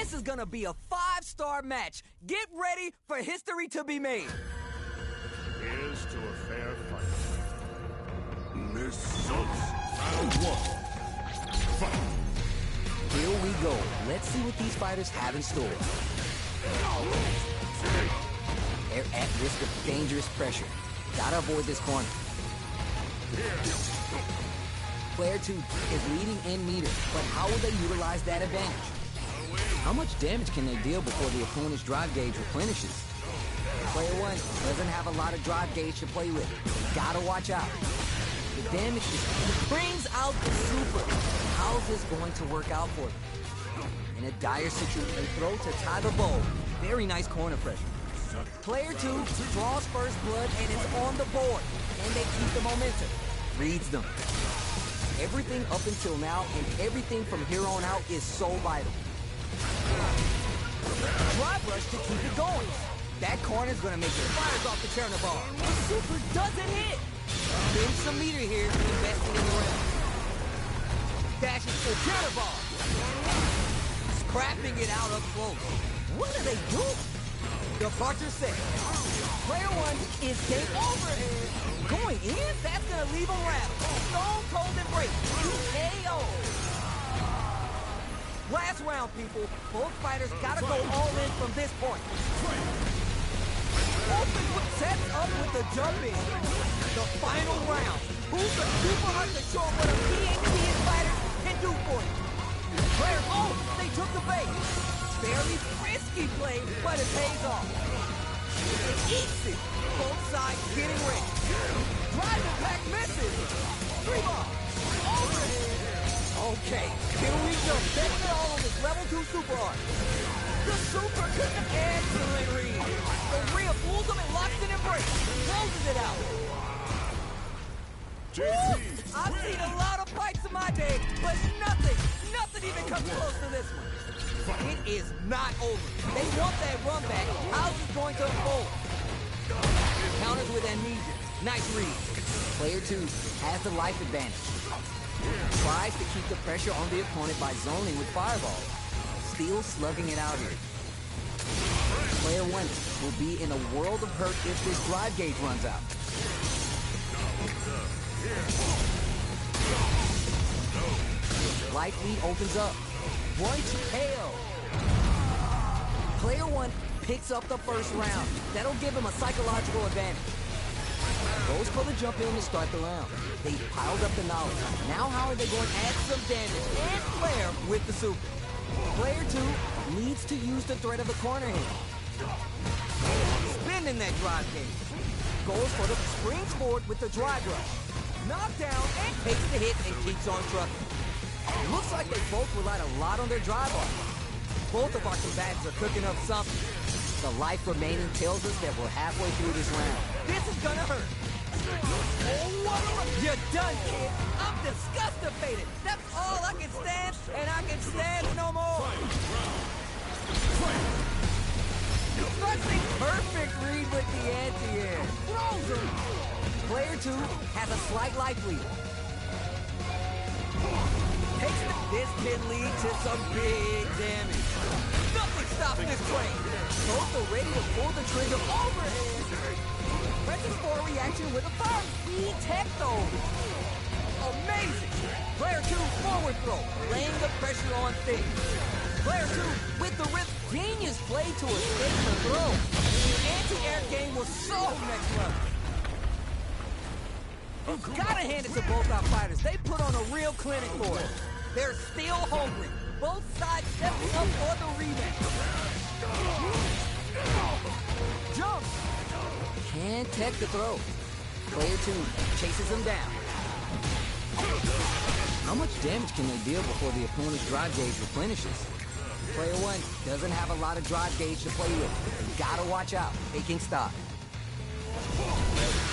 This is gonna be a 5-star match. Get ready for history to be made. Here's to a fair fight. Results. Round 1. Fight. Here we go. Let's see what these fighters have in store. They're at risk of dangerous pressure. Gotta avoid this corner. Player 2 is leading in meters, but how will they utilize that advantage? How much damage can they deal before the opponent's drive gauge replenishes? Player 1 doesn't have a lot of drive gauge to play with. Gotta watch out. The damage brings out the super. How's this going to work out for them? In a dire situation, they throw to tie the bow. Very nice corner pressure. Player 2 draws first blood and is on the board. And they keep the momentum. Reads them. Everything up until now and everything from here on out is so vital. Drive rush to keep it going. That corner's gonna make it. Fires off the Turner bar. The super doesn't hit. Spend some meter here, investing in the round. Dashes for Turner bar. Scrapping it out up close. What are they doing? Departure set. Player 1 is game over. Going in? That's gonna leave him rattled. Stone cold embrace. KO. Last round, people. Both fighters gotta go all in from this point. Open sets up with the jump in. The final round. Who's the super hard to show what a PhD fighter can do for you? Player, oh, they took the bait. Fairly risky play, but it pays off. It eats it. Both sides getting ready. Drive impact misses. 3 ball. Overhead. Okay, here we go. Betting it all on this level 2 super art. The super could excellent read. The Rhea fools him and locks an embrace. Closes it out. I've seen a lot of fights in my day, but nothing even comes close to this one. It is not over. They want that run back. How's this going to unfold? Counters with amnesia. Nice read. Player 2 has the life advantage. Tries to keep the pressure on the opponent by zoning with fireballs. Still slugging it out here. Player 1 will be in a world of hurt if this drive gauge runs out. Life lead opens up. 1 KO. Player 1 picks up the first round. That'll give him a psychological advantage. Goes for the jump in to start the round. They piled up the knowledge. Now how are they going to add some damage and flair with the super? Player 2 needs to use the threat of the corner hit. Spinning that drive gauge. Goes for the springs forward with the drive rush. Knockdown and takes the hit and keeps on trucking. Looks like they both relied a lot on their drive arm. Both of our combatants are cooking up something. The life remaining tells us that we're halfway through this round. This is gonna hurt. Oh, what a... You're done, kid. I'm disgusted. That's all I can stand, and I can stand no more. Pressing perfect read with the anti-air. Throws him. Player 2 has a slight life lead. This can lead to some big damage. Nothing stops this train. Both are ready to pull the trigger overhead. Presses for a reaction with a fire. Speed tech though. Amazing. Player 2 forward throw, laying the pressure on things. Player 2 with the rip. Genius play to escape the throw. The anti-air game was so next level. You've gotta hand it to both our fighters. They put on a real clinic for it. They're still hungry. Both sides stepping up for the rematch. Jump. Can't tech the throw. Player 2 chases him down. How much damage can they deal before the opponent's drive gauge replenishes? Player 1 doesn't have a lot of drive gauge to play with. You gotta watch out. Taking stock.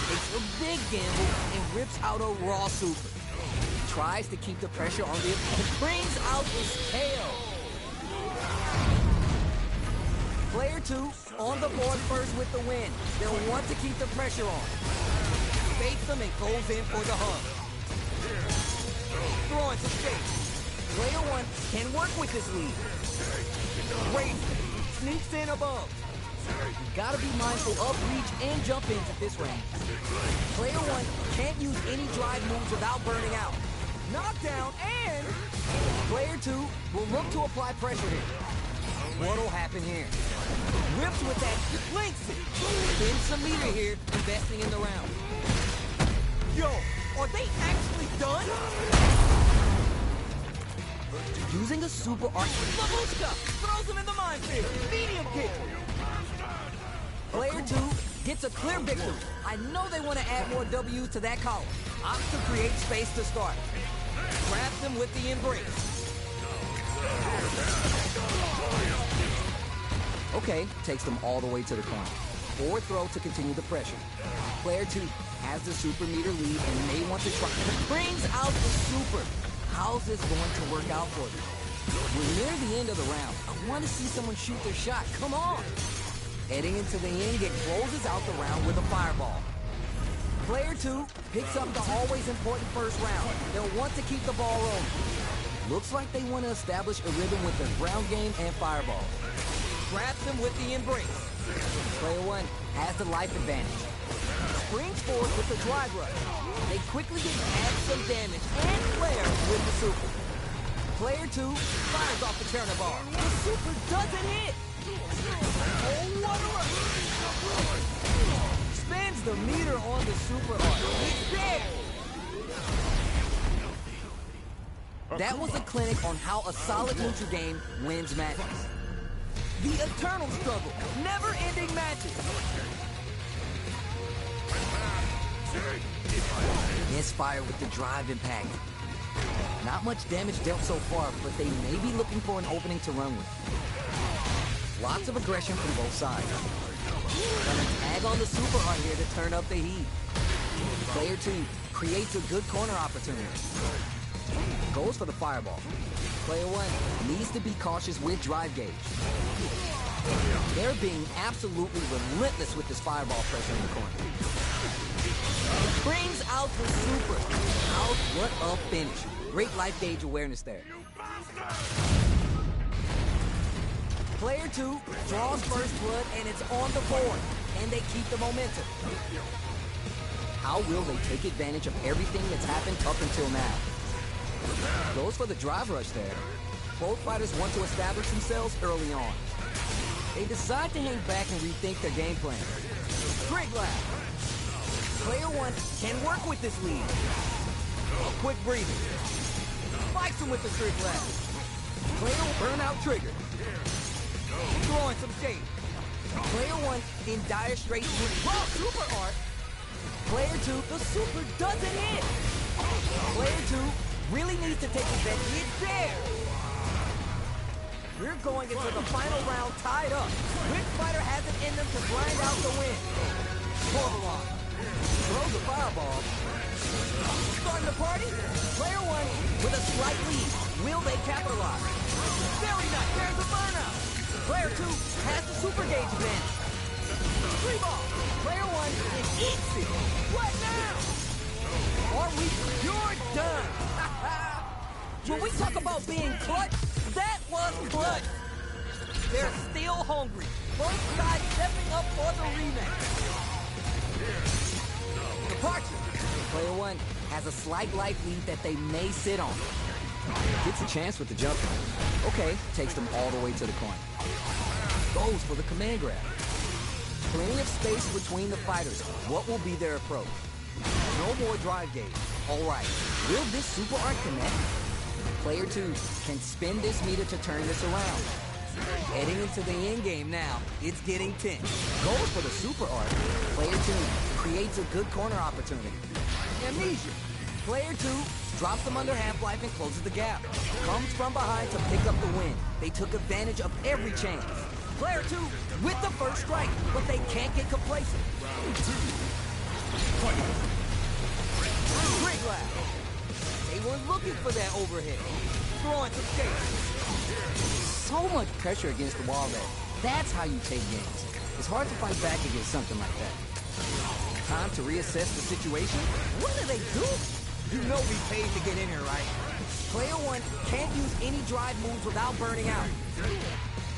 Takes a big gamble and rips out a raw super. Tries to keep the pressure on the opponent. Brings out his tail. Player 2 on the board first with the win. They'll want to keep the pressure on. Baits them and goes in for the hug. Throwing some shade. Player 1 can work with this lead. Great. Sneaks in above. You gotta be mindful of reach and jump ins at this range. Player 1 can't use any drive moves without burning out. Knockdown, and player 2 will look to apply pressure here. What'll happen here? Whips with that, links it. Spins some meter here, investing in the round. Yo, are they actually done? Using a super arc, Babushka throws him in the minefield. Medium kick. Player 2 gets a clear victory. I know they want to add more W's to that column. Opts to create space to start. Grabs him with the embrace. Okay, takes them all the way to the corner. Forward throw to continue the pressure. Player 2 has the super meter lead and may want to try. Brings out the super. How's this going to work out for them? We're near the end of the round. I want to see someone shoot their shot. Come on! Heading into the end, it closes out the round with a fireball. Player 2 picks up the always important first round. They'll want to keep the ball rolling. Looks like they want to establish a rhythm with their ground game and fireball. Grabs him with the embrace. Player 1 has the life advantage. Springs forward with the drive rush. They quickly add some damage and flare with the super. Player 2 fires off the Turner bar. The super doesn't hit. Oh, what a rush! Spins the meter on the super art. It's there! That was a clinic on how a solid neutral game wins matches. The eternal struggle, never-ending matches. Misfire with the drive impact. Not much damage dealt so far, but they may be looking for an opening to run with. Lots of aggression from both sides. Gonna tag on the super art here to turn up the heat. Player 2 creates a good corner opportunity. Goes for the fireball. Player 1 needs to be cautious with drive gauge. They're being absolutely relentless with this fireball pressure in the corner. Brings out the super. Out, what a finish. Great life gauge awareness there. Player 2 draws first blood and it's on the board. And they keep the momentum. How will they take advantage of everything that's happened up until now? Goes for the drive rush there. Both fighters want to establish themselves early on. They decide to hang back and rethink their game plan. Trig Lab. Player 1 can work with this lead. A quick breather. Spikes him with the Trig Lab. Player burnout trigger. Throwing some shade. Player 1 in dire straits with super art. Player 2, the super doesn't hit. Player 2 really needs to take advantage. It's there. We're going into the final round tied up. Which fighter has it in them to grind out the win? Corvalon throws a fireball. Starting the party. Player 1 with a slight lead. Will they capitalize? Very nice. There's a burnout. Player 2 has the super gauge advantage. Three ball. Player 1 is eats it. What now? Are we? You're done. When we talk about being clutch, that was clutch. They're still hungry. Both sides stepping up for the rematch. Departure. Player 1 has a slight life lead that they may sit on. Gets a chance with the jump. Okay, takes them all the way to the corner. Goes for the command grab. Plenty of space between the fighters. What will be their approach? No more drive gauge. All right. Will this super art connect? Player 2 can spin this meter to turn this around. Heading into the end game now. It's getting tense. Goes for the super art. Player 2 creates a good corner opportunity. Amnesia. Player 2 drops them under half-life and closes the gap. Comes from behind to pick up the win. They took advantage of every chance. Player 2 with the first strike, but they can't get complacent. Trig Lab. They were looking for that overhead. Throwing some shade. So much pressure against the wall there. That's how you take games. It's hard to fight back against something like that. Time to reassess the situation. What do they do? You know we paid to get in here, right? Player 1 can't use any drive moves without burning out.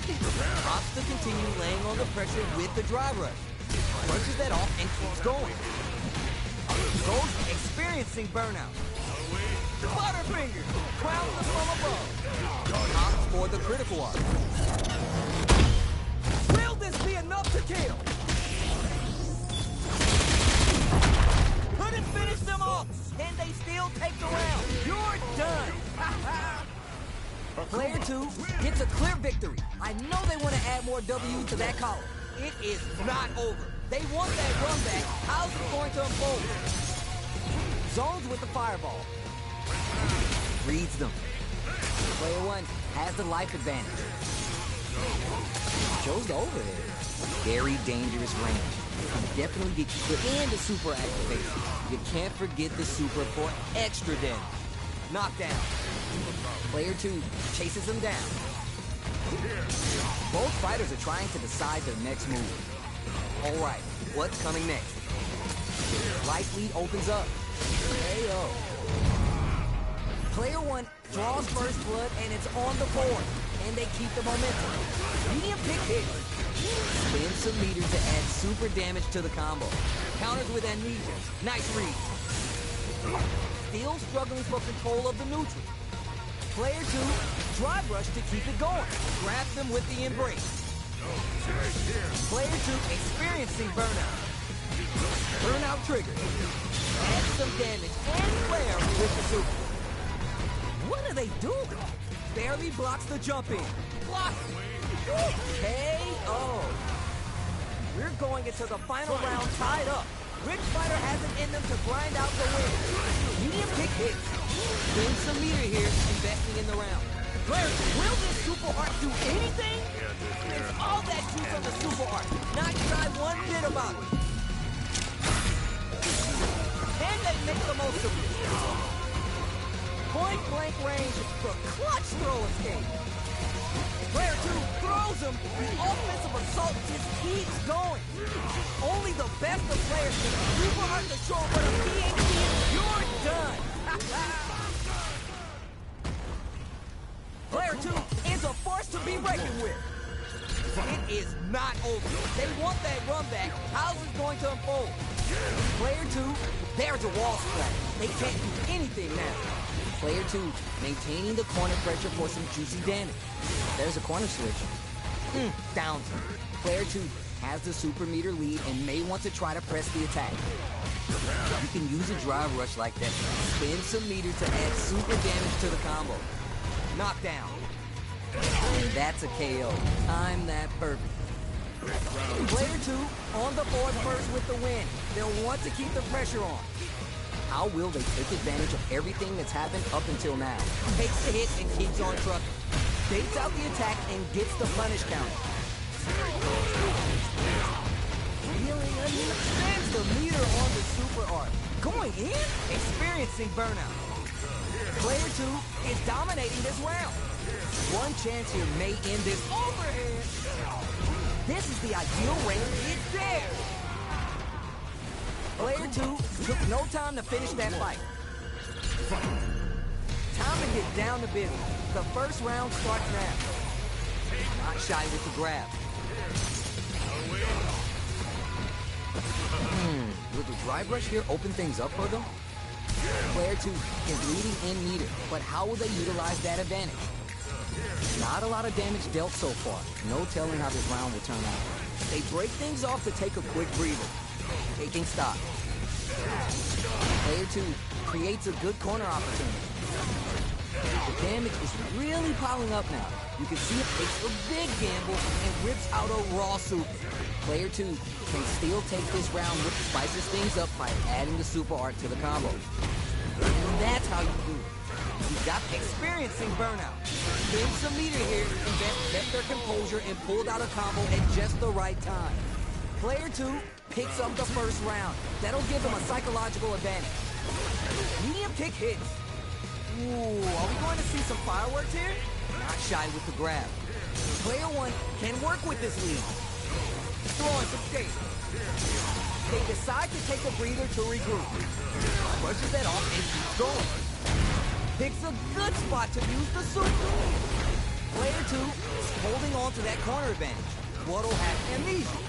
Opts to continue laying on the pressure with the drive rush. Punches that off and keeps going. Goes experiencing burnout. Butterfinger crowns us from above. Opts for the critical art. Will this be enough to kill? Couldn't finish them off. Can they still take the round? You're done. Player 2 gets a clear victory. I know they want to add more W to that column. It is not over. They want that run back. How's it going to unfold? Zones with the fireball. Reads them. Player 1 has the life advantage. Chose the overhead. Very dangerous range. You definitely get quick and the super activation. You can't forget the super for extra damage. Knockdown. Player 2 chases him down. Both fighters are trying to decide their next move. Alright, what's coming next? Life lead opens up. KO. Player 1 draws first blood and it's on the board. And they keep the momentum. Medium pick hit. Spin some meters to add super damage to the combo. Counters with amnesia. Nice read. Still struggling for control of the neutral. Player 2, drive rush to keep it going. Grab them with the embrace. Player 2 experiencing burnout. Burnout trigger. Add some damage and flare with the super. What are they doing? Barely blocks the jump in. Block. KO. We're going into the final round tied up. Which fighter has it in them to grind out the win? Medium kick hits. Spend some meter here, investing in the round. Player, will this super art do anything? There's all that juice on the super art. Not shy one bit about it. Can they make the most of it? Point blank range, the clutch throw escape. Player 2 throws him. The offensive assault just keeps going. Only the best of players can super art the show, but a PhD and you're done. Player 2 is a force to be reckoned with. It is not over. They want that run back. How's it going to unfold? Player 2, there's a wall splash. They can't do anything now. Player 2, maintaining the corner pressure for some juicy damage. There's a corner switch. Downs him. Player 2 has the super meter lead and may want to try to press the attack. You can use a drive rush like that. Spin some meter to add super damage to the combo. Knockdown. And that's a KO. Time that perfect. Player 2 on the board first with the win. They'll want to keep the pressure on. How will they take advantage of everything that's happened up until now? Takes the hit and keeps on trucking. Baits out the attack and gets the punish counter. Spends the meter on the super art. Going in? Experiencing burnout. Player 2 is dominating this round. One chance here may end this overhead. This is the ideal range. It's there. Player 2 took no time to finish that fight. Time to get down to business. The first round starts now. Not shy with the grab. Will the drive rush here open things up for them? Player 2 is leading in meter, but how will they utilize that advantage? Not a lot of damage dealt so far. No telling how this round will turn out. They break things off to take a quick breather. Taking stock. Player 2 creates a good corner opportunity. The damage is really piling up now. You can see it takes a big gamble and rips out a raw super. Player 2 can still take this round, which spices things up by adding the super art to the combo. And that's how you do it. You've got experiencing burnout. Spend some meter here, kept their composure and pulled out a combo at just the right time. Player 2 picks up the first round. That'll give them a psychological advantage. Medium kick hits. Ooh, are we going to see some fireworks here? Not shy with the grab. Player 1 can work with this lead. Throwing some skate. they decide to take a breather to regroup. Brushes that off and keeps going. Picks a good spot to use the super. Player 2 is holding on to that corner advantage. What'll have amnesia.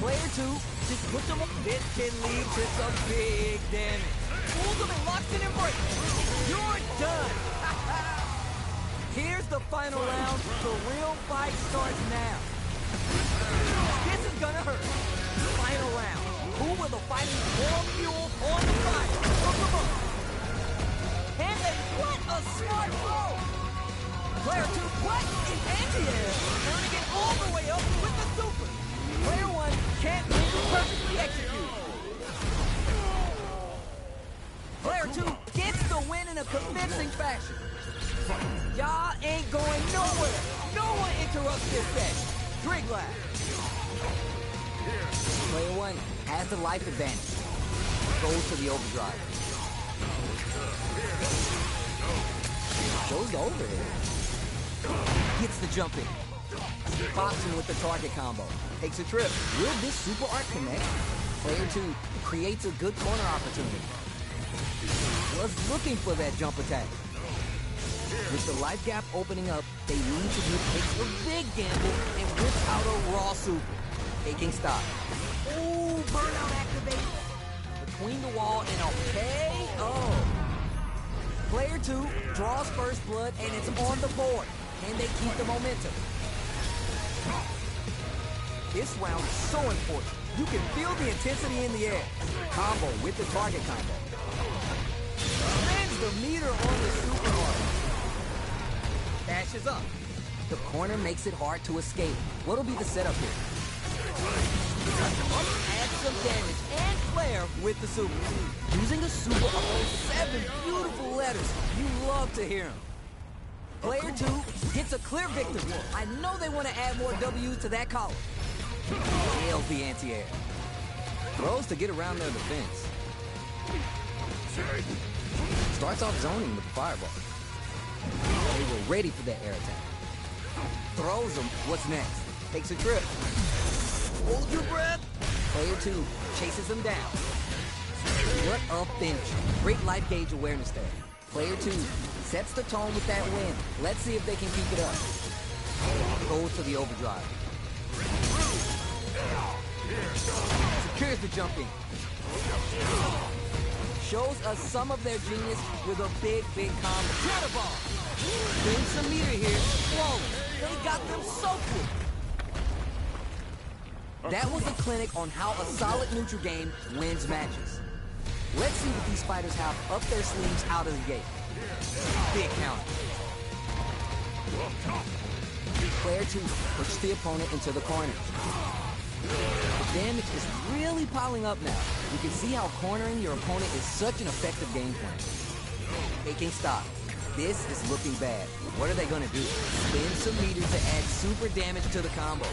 Player 2 just puts him up. This can lead to some big damage. Pulls him and locks in and breaks. You're done. Here's the final round. The real fight starts now. This is gonna hurt. Final round. Who will the fighting more fuel on the fire? From the book. And then what a smart blow! Player 2 what in anti-air, turning it all the way up with the super. Player 1 can't perfectly execute. Player 2 gets the win in a convincing fashion. Y'all ain't going nowhere. No one interrupts this session. Drink glass. Player 1 has the life advantage. Goes to the overdrive. Goes over here. Gets the jump in. Pops him with the target combo. Takes a trip. Will this super art connect? Player 2 creates a good corner opportunity. Was looking for that jump attack. With the life gap opening up, they need to takes a big gamble and whips out a raw super. Taking stock. Ooh, burnout activate. Between the wall and okay. Oh. Player 2 draws first blood and it's on the board. Can they keep the momentum? This round is so important. You can feel the intensity in the air. Combo with the target combo. Spins the meter on the super hard. Dashes up. The corner makes it hard to escape. What'll be the setup here? Add some damage and flair with the super. Using a super of those 7 beautiful letters. You love to hear them. Player 2 gets a clear victory. I know they want to add more W's to that column. Nails the anti-air. Throws to get around their defense. Starts off zoning with the fireball. They were ready for that air attack. Throws them. What's next? Takes a trip. Hold your breath. Player 2 chases him down. What a finish. Great life gauge awareness there. Player 2 sets the tone with that win. Let's see if they can keep it up. Goes to the overdrive. Secures the jump in. Shows us some of their genius with a big combo. Cannonball! Doing some meter here. Flawless. They got them so quick. That was a clinic on how a solid neutral game wins matches. Let's see what these fighters have up their sleeves out of the gate. Big counter. Player 2 pushes the opponent into the corner. The damage is really piling up now. You can see how cornering your opponent is such an effective game plan. Taking stock. This is looking bad. What are they going to do? Spin some meters to add super damage to the combo.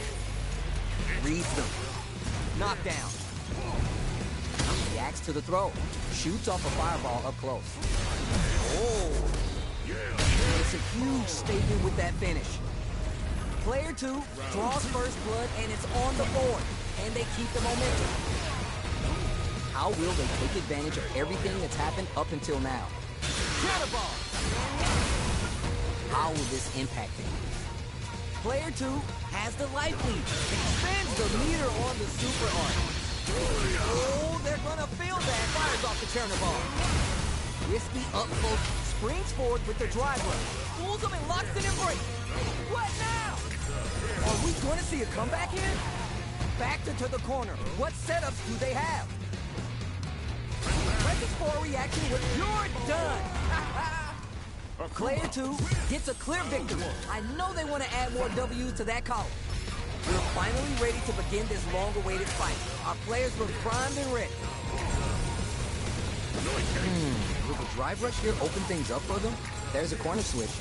Reads them. Knockdown. Reacts to the throw. Shoots off a fireball up close. Oh. It's a huge statement with that finish. Player 2 draws first blood and it's on the board. And they keep the momentum. How will they take advantage of everything that's happened up until now? Cannonball! How will this impact them? Player 2 has the life lead. Expands the meter on the super art. Oh, they're gonna feel that. Fires off the Cannonball. Risky up close. Springs forward with the drive rush. Fools him and locks it in break. What now? Are we gonna see a comeback here? Back to the corner. What setups do they have? Presses for a reaction with you're done. Player 2 gets a clear victory. I know they want to add more W's to that column. We're finally ready to begin this long-awaited fight. Our players look primed and ready. Will the drive rush here open things up for them? There's a corner switch.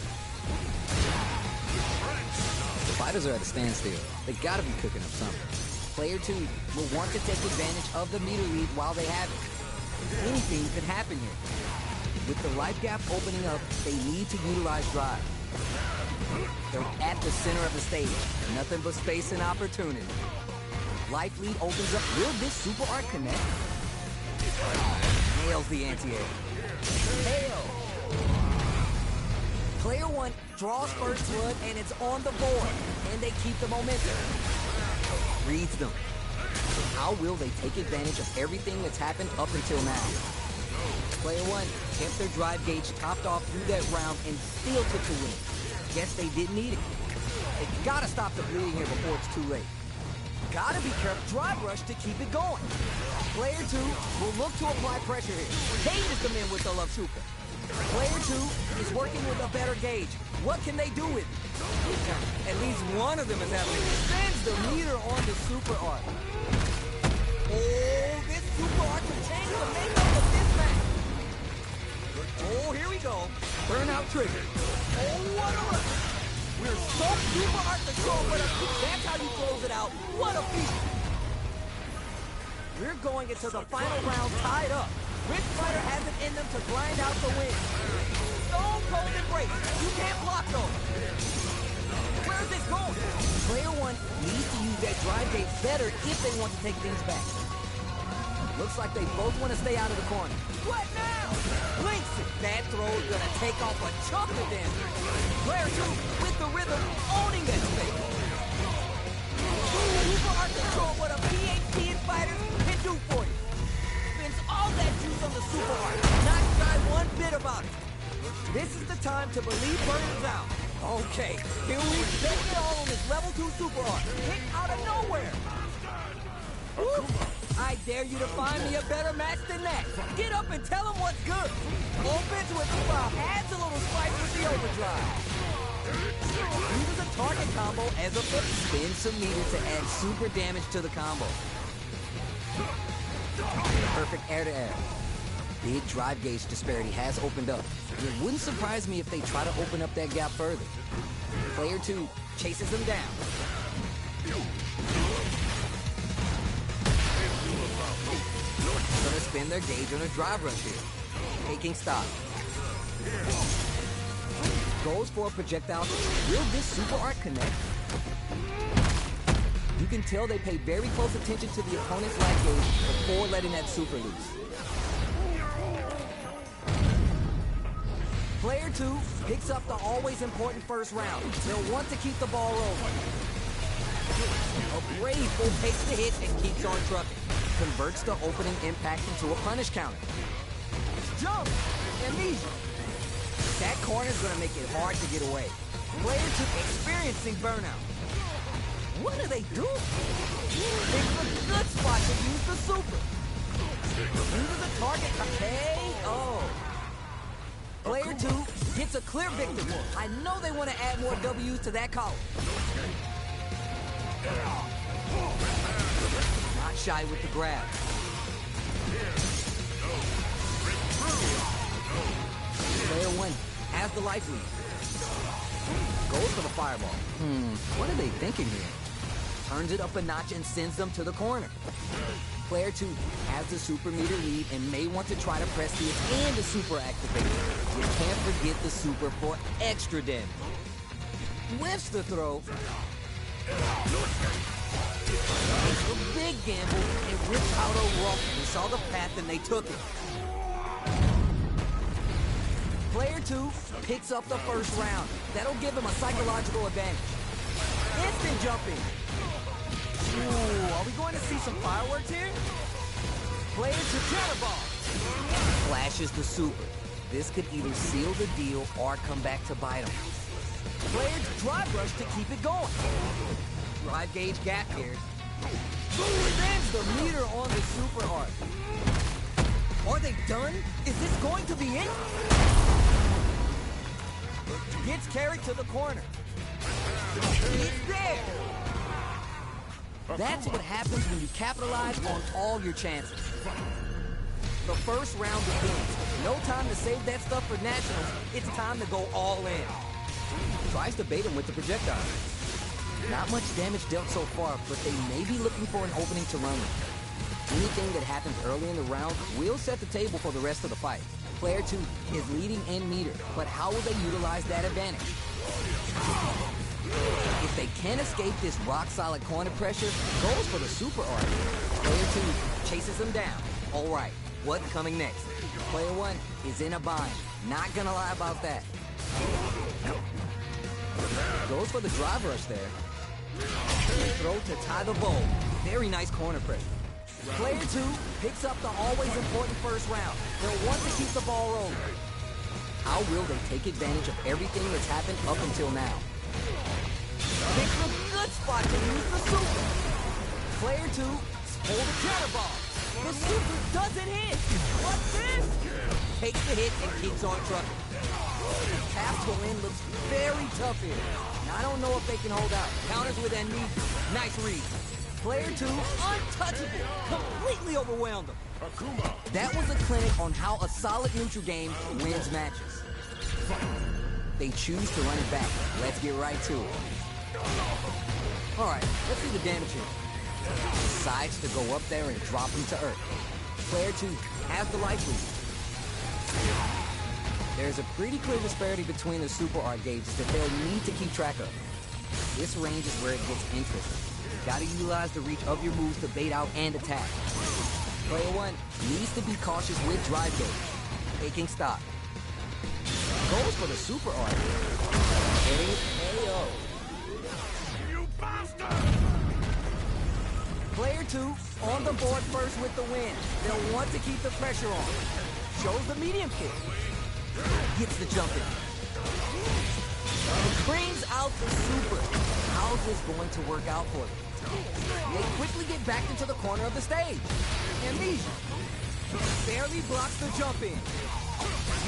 The fighters are at a standstill. They gotta be cooking up something. Player 2 will want to take advantage of the meter lead while they have it. Anything could happen here. With the life gap opening up, they need to utilize drive. They're at the center of the stage. Nothing but space and opportunity. Life lead opens up. Will this super art connect? Nails the anti-air. Hail! Player 1 draws first blood, and it's on the board. And they keep the momentum. Reads them. How will they take advantage of everything that's happened up until now? Player 1 kept their drive gauge topped off through that round and still took the win. Guess they didn't need it. They gotta stop the bleeding here before it's too late. Gotta be careful. Drive rush to keep it going. Player 2 will look to apply pressure here. Cages them in with the Love Super. Player 2 is working with a better gauge. What can they do with it? At least one of them is having it. Spins the meter on the super art. Oh, this super art can change the makeup of this match. Oh, here we go. Burnout trigger. Oh, what a look. We're so super art control, but that's how you close it out. What a feat. We're going into the final round tied up. Rift Rider has it in them to grind out the win. Stone Cold Embrace. You can't block those. Where's this going? Player 1 needs to use that drive gate better if they want to take things back. Looks like they both want to stay out of the corner. What now? Blinks it. That throw is going to take off a chunk of damage. Player 2 with the rhythm owning that space. Super art control what a PhD in fighters can do for you. All that juice on the super art. Not shy one bit about it. This is the time to believe Burns out. Okay, here we take it all on this level 2 super art. Hit out of nowhere. Woo. I dare you to find me a better match than that. Get up and tell them what's good. Opens with the foul. Adds a little spice with the overdrive. Uses a target combo as a foot. Spins some meter to add super damage to the combo. Perfect air-to-air. Big drive gauge disparity has opened up. It wouldn't surprise me if they try to open up that gap further. Player 2 chases them down. Gonna spin their gauge on a drive rush here. Taking stock. Goes for a projectile. Will this super art connect? You can tell they pay very close attention to the opponent's life gauge before letting that super loose. Player 2 picks up the always important first round. They'll want to keep the ball rolling. A brave bull takes the hit and keeps on trucking. Converts the opening impact into a punish counter. Jump! Amnesia. That corner's gonna make it hard to get away. Player 2 experiencing burnout. What do they do? It's a good spot to use the super. Uses a target. KO. Player 2 gets a clear victory. I know they want to add more W's to that column. Not shy with the grab. Player 1 has the life lead. Goes for the fireball. What are they thinking here? Turns it up a notch and sends them to the corner. Player 2 has the super meter lead and may want to try to press the and the super activator. You can't forget the super for extra damage. Whiffs the throw. Takes a big gamble and rips out a rope. They saw the path and they took it. Player 2 picks up the first round. That'll give him a psychological advantage. Instant jumping. Ooh, are we going to see some fireworks here? Player 2 Cannonball. Flashes the super. This could either seal the deal or come back to bite him. Player 2 Drive Rush to keep it going. Drive gauge gap here. Spins the meter on the super art. Are they done? Is this going to be it? Gets carried to the corner. He's there. That's what happens when you capitalize on all your chances. The first round begins. No time to save that stuff for nationals. It's time to go all in. Tries to bait him with the projectile. Not much damage dealt so far, but they may be looking for an opening to run with. Anything that happens early in the round will set the table for the rest of the fight. Player 2 is leading in meter, but how will they utilize that advantage? If they can't escape this rock-solid corner pressure, goes for the super art. Player 2 chases him down. All right, what's coming next? Player 1 is in a bind. Not gonna lie about that. Goes for the drive rush there. And throw to tie the bowl. Very nice corner pressure. Player 2 picks up the always important first round. They'll want to keep the ball rolling. How will they take advantage of everything that's happened up until now? Picks a good spot to use the super. Player 2 hold the counter ball. The super doesn't hit. What's this? Takes the hit and keeps on trucking. Pass to win looks very tough here. Now, I don't know if they can hold out. Counters with Envy. Nice read. Player 2, untouchable. Completely overwhelmed him. Akuma. That was a clinic on how a solid neutral game wins matches. They choose to run it back. Let's get right to it. Alright, let's see the damage here. Decides to go up there and drop him to earth. Player 2 has the life lead. There's a pretty clear disparity between the super art gauges that they'll need to keep track of. This range is where it gets interesting. You gotta utilize the reach of your moves to bait out and attack. Player 1 needs to be cautious with drive gauge. Taking stock. Goes for the super art. KO. You bastard! Player 2 on the board first with the win. They'll want to keep the pressure on. Shows the medium kick. Gets the jump in. Brings out the super. How's this going to work out for them? They quickly get back into the corner of the stage. Amnesia barely blocks the jump in.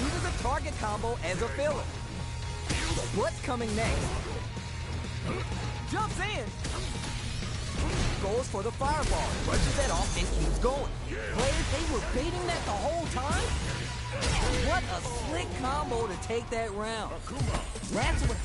Uses a target combo as a filler. What's coming next? Jumps in. Goes for the fireball. Brushes that off and keeps going. Players, they were baiting that the whole time? What a slick combo to take that round. That's what